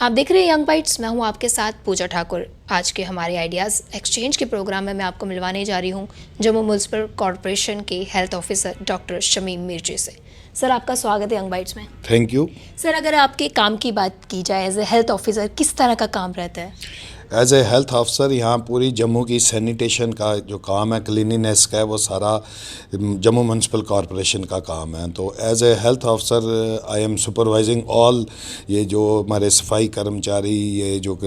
आप देख रहे हैं यंग बाइट्स। मैं हूं आपके साथ पूजा ठाकुर। आज के हमारे आइडियाज़ एक्सचेंज के प्रोग्राम में मैं आपको मिलवाने जा रही हूं जम्मू म्यूनसिपल कॉरपोरेशन के हेल्थ ऑफिसर डॉक्टर शमीम मिर्ची से। सर, आपका स्वागत है यंग बाइट्स में। Thank you. सर, अगर आपके काम की बात की जाए एज ए हेल्थ ऑफिसर, किस तरह का काम रहता है? एज ए हेल्थ ऑफिसर यहाँ पूरी जम्मू की सैनिटेशन का जो काम है, क्लीनिनेस का है, वो सारा जम्मू म्यूनसिपल कॉरपोरेशन का काम है। तो as a health officer I am supervising all, ये जो हमारे सफाई कर्मचारी ये जो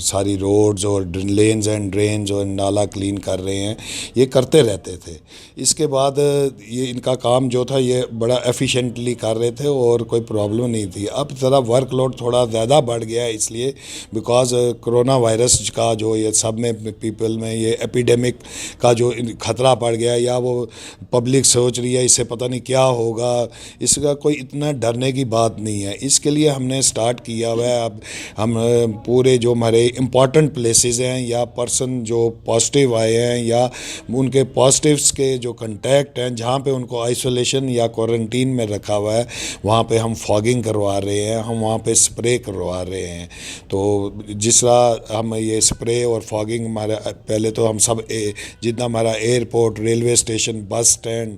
सारी रोड्स और लेन्स एंड ड्रेन्स और नाला क्लीन कर रहे हैं, ये करते रहते थे। इसके बाद ये इनका काम जो था ये बड़ा एफिशिएंटली कर रहे थे और कोई प्रॉब्लम नहीं थी। अब ज़रा वर्कलोड थोड़ा ज़्यादा बढ़ गया है, इसलिए बिकॉज कोरोना वायरस का जो ये सब में पीपल में ये एपिडेमिक का जो ख़तरा पड़ गया, या वो पब्लिक सोच रही है इससे पता नहीं क्या होगा, इसका कोई इतना डरने की बात नहीं है। इसके लिए हमने स्टार्ट किया हुआ है। अब हम पूरे जो हमारे इम्पॉर्टेंट प्लेसेस हैं या पर्सन जो पॉजिटिव आए हैं या उनके पॉजिटिव्स के जो कंटैक्ट हैं, जहाँ पे उनको आइसोलेशन या क्वारंटीन में रखा हुआ है, वहाँ पे हम फॉगिंग करवा रहे हैं, हम वहाँ पे स्प्रे करवा रहे हैं। तो जिस तरह हम ये स्प्रे और फॉगिंग हमारा पहले तो हम सब जितना हमारा airport, railway station, bus stand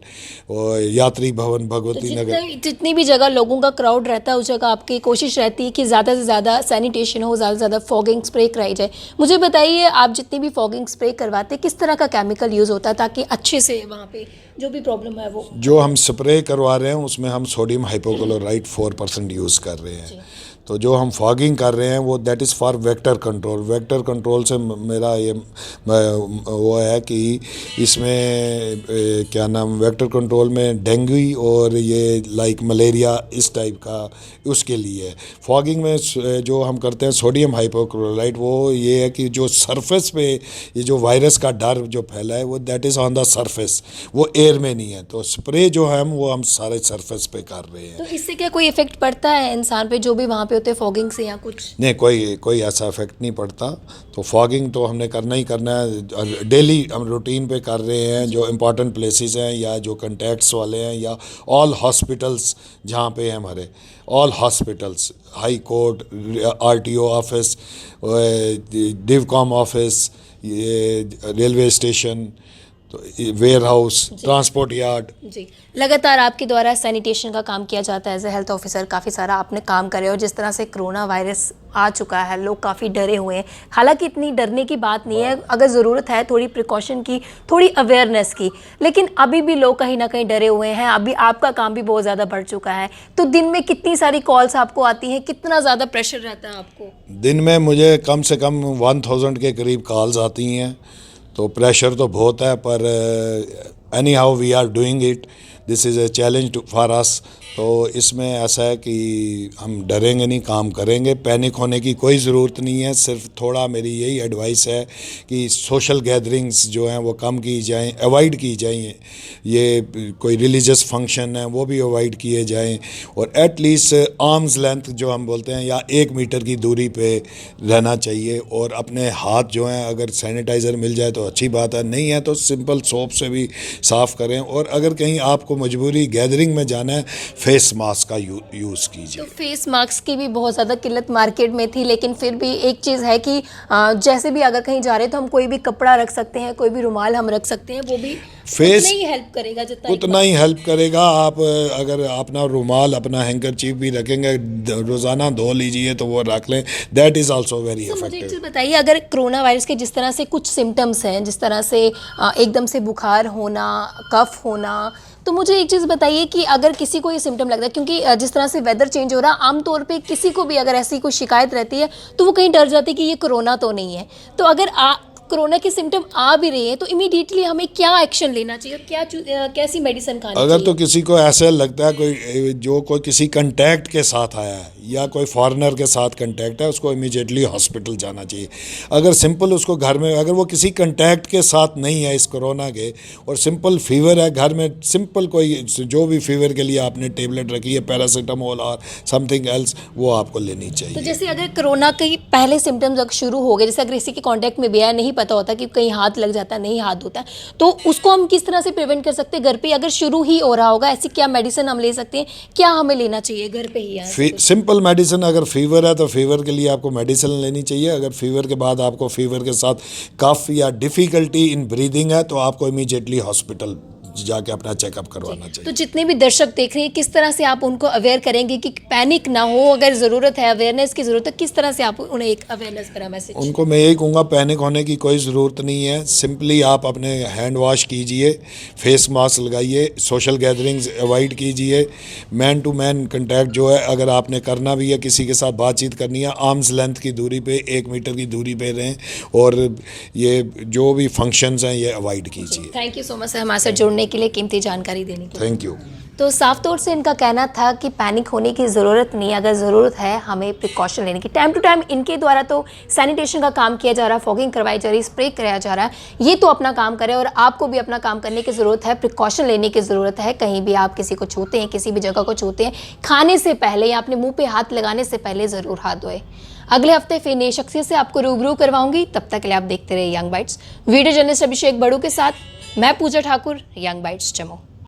और यात्री भवन, भगवती नगर, जितनी भी जगह लोगों का क्राउड रहता है उस जगह आपकी कोशिश रहती है कि ज़्यादा से ज़्यादा सैनिटेशन हो, ज़्यादा से ज़्यादा फॉगिंग स्प्रे कराई जाए। मुझे बताइए, आप जितनी भी फॉगिंग स्प्रे करवाते हैं, किस तरह का केमिकल यूज़ होता है ताकि अच्छे से वहाँ पे जो भी प्रॉब्लम है वो? जो हम स्प्रे करवा रहे हैं उसमें हम सोडियम हाइपोक्लोराइड 4% यूज़ कर रहे हैं। तो जो हम फॉगिंग कर रहे हैं वो that is for vector control. Vector control से मेरा ये वो है कि इसमें क्या नाम, वेक्टर कंट्रोल में डेंगू और ये लाइक मलेरिया इस टाइप का उसके लिए। फॉगिंग में जो हम करते हैं सोडियम हाइपोक्लोराइड, वो ये है कि जो सरफेस पे ये जो वायरस का डर जो फैला है वो that is on the surface, वो एयर में नहीं है। तो स्प्रे जो है हम सारे सरफेस पे कर रहे हैं। तो इससे क्या कोई इफेक्ट पड़ता है इंसान पे जो भी वहाँ पे होते हैं फॉगिंग से, या कुछ? नहीं, कोई ऐसा इफेक्ट नहीं पड़ता। तो फॉगिंग तो हमने करना ही करना है, डेली हम रूटीन पे कर रहे हैं। जो इम्पोर्टेंट प्लेसेस हैं या जो कंटैक्ट्स वाले हैं या ऑल हॉस्पिटल्स जहाँ पे हैं हमारे, all hospitals, high court, RTO office, Divcom office, ये रेलवे स्टेशन, तो वेयर हाउस, ट्रांसपोर्ट यार्ड। जी, लगातार आपके द्वारा सैनिटेशन का काम किया जाता है एज ए हेल्थ ऑफिसर। काफ़ी सारा आपने काम करे, और जिस तरह से कोरोना वायरस आ चुका है, लोग काफ़ी डरे हुए हैं। हालांकि इतनी डरने की बात नहीं है, अगर ज़रूरत है थोड़ी प्रिकॉशन की, थोड़ी अवेयरनेस की, लेकिन अभी भी लोग कहीं ना कहीं डरे हुए हैं। अभी आपका काम भी बहुत ज़्यादा बढ़ चुका है, तो दिन में कितनी सारी कॉल्स आपको आती हैं, कितना ज़्यादा प्रेशर रहता है आपको? दिन में मुझे कम से कम 1000 के करीब कॉल्स आती हैं। तो प्रेशर तो बहुत है, पर anyhow we are doing it, this is a challenge for us. तो इसमें ऐसा है कि हम डरेंगे नहीं, काम करेंगे। पैनिक होने की कोई ज़रूरत नहीं है। सिर्फ थोड़ा मेरी यही एडवाइस है कि सोशल गैदरिंग्स जो हैं वो कम की जाएं, अवॉइड की जाएं। ये कोई रिलीजियस फंक्शन है वो भी अवॉइड किए जाएं, और एटलीस्ट आर्म्स लेंथ जो हम बोलते हैं या 1 मीटर की दूरी पे रहना चाहिए। और अपने हाथ जो हैं, अगर सैनिटाइज़र मिल जाए तो अच्छी बात है, नहीं है तो सिंपल सोप से भी साफ़ करें। और अगर कहीं आपको मजबूरी गैदरिंग में जाना है, फेस मास्क का यूज़ कीजिए। तो फेस मास्क की भी बहुत ज़्यादा किल्लत मार्केट में थी, लेकिन फिर भी एक चीज़ है कि जैसे भी अगर कहीं जा रहे हैं तो हम कोई भी कपड़ा रख सकते हैं, कोई भी रुमाल हम रख सकते हैं, वो भी फेस उतना ही हेल्प करेगा जितना उतना ही हेल्प करेगा। आप अगर अपना रुमाल, अपना हैंकरचीफ भी रखेंगे, रोज़ाना धो लीजिए तो वो रख लें, दैट इज़ आल्सो वेरी मुझे एक इफेक्टिव। चीज़ बताइए, अगर कोरोना वायरस के जिस तरह से कुछ सिम्टम्स हैं, जिस तरह से एकदम से बुखार होना, कफ होना, तो मुझे एक चीज़ बताइए कि अगर किसी को ये सिम्टम लगता है, क्योंकि जिस तरह से वेदर चेंज हो रहा है, आमतौर पे किसी को भी अगर ऐसी कोई शिकायत रहती है तो वो कहीं डर जाते हैं कि ये कोरोना तो नहीं है। तो अगर कोरोना के सिम्टम आ भी रहे हैं तो इमीडिएटली हमें क्या एक्शन लेना चाहिए, क्या कैसी मेडिसिन खानी अगर चाहिए? तो किसी को ऐसा लगता है कोई किसी कंटैक्ट के साथ आया है या कोई फॉरेनर के साथ कंटैक्ट है, उसको इमीडिएटली हॉस्पिटल जाना चाहिए। अगर सिंपल उसको घर में, अगर वो किसी कंटैक्ट के साथ नहीं है इस कोरोना के, और सिंपल फीवर है घर में, सिंपल कोई जो भी फीवर के लिए आपने टेबलेट रखी है, पैरासीटामोल और समथिंग एल्स, वो आपको लेनी चाहिए। तो जैसे अगर कोरोना के पहले सिम्टम्स अगर शुरू हो गए, जैसे अगर किसी के कांटेक्ट में भी आया, नहीं पता होता कि कहीं हाथ लग जाता है, नहीं हाथ धोता है, तो उसको हम किस तरह से प्रिवेंट कर सकते हैं घर पे? अगर शुरू ही हो रहा होगा, ऐसी क्या मेडिसिन हम ले सकते हैं, क्या हमें लेना चाहिए घर पे ही? यहाँ से कुछ? सिंपल मेडिसिन, अगर फीवर है तो फीवर के लिए आपको मेडिसिन लेनी चाहिए। अगर फीवर के बाद आपको फीवर के साथ कफ या डिफ़िकल्टी इन ब्रीदिंग है तो आपको इमीडिएटली हॉस्पिटल जाके अपना चेकअप करवाना तो चाहिए। जितने भी दर्शक देख रहे हैं, किस तरह से आप उनको अवेयर करेंगे कि पैनिक ना हो? अगर ज़रूरत है, अवेयरनेस की ज़रूरत है, किस तरह से आप उन्हें एक अवेयरनेस करा मैसेज? उनको मैं यही कहूँगा, पैनिक होने की कोई ज़रूरत नहीं है। सिंपली आप अपने हैंड वॉश कीजिए, फेस मास्क लगाइए, सोशल गैदरिंग्स अवॉइड कीजिए, मैन टू मैन कंटैक्ट जो है अगर आपने करना भी है, किसी के साथ बातचीत करनी है, आर्म्स लेंथ की दूरी पे, 1 मीटर की दूरी पे रहें, और ये जो भी फंक्शंस हैं ये अवॉइड कीजिए। Thank you so much sir हमारे साथ जुड़ने के लिए, कीमती जानकारी देने के लिए। Thank you. तो साफ तौर से इनका कहना था कि पैनिक होने की ज़रूरत नहीं, अगर ज़रूरत है हमें प्रिकॉशन लेने की। टाइम टू टाइम इनके द्वारा तो सैनिटेशन का काम किया जा रहा है, फॉगिंग करवाई जा रही है, स्प्रे कराया जा रहा है, ये तो अपना काम करें, और आपको भी अपना काम करने की ज़रूरत है, प्रिकॉशन लेने की ज़रूरत है। कहीं भी आप किसी को छूते हैं, किसी भी जगह को छूते हैं, खाने से पहले या अपने मुँह पर हाथ लगाने से पहले ज़रूर हाथ धोएं। अगले हफ्ते फिर नई शख्सियत से आपको रूबरू करवाऊंगी, तब तक के लिए आप देखते रहे यंग बाइट्स। वीडियो जर्नलिस्ट अभिषेक बड़ू के साथ मैं पूजा ठाकुर, यंग बाइट्स जम्मू।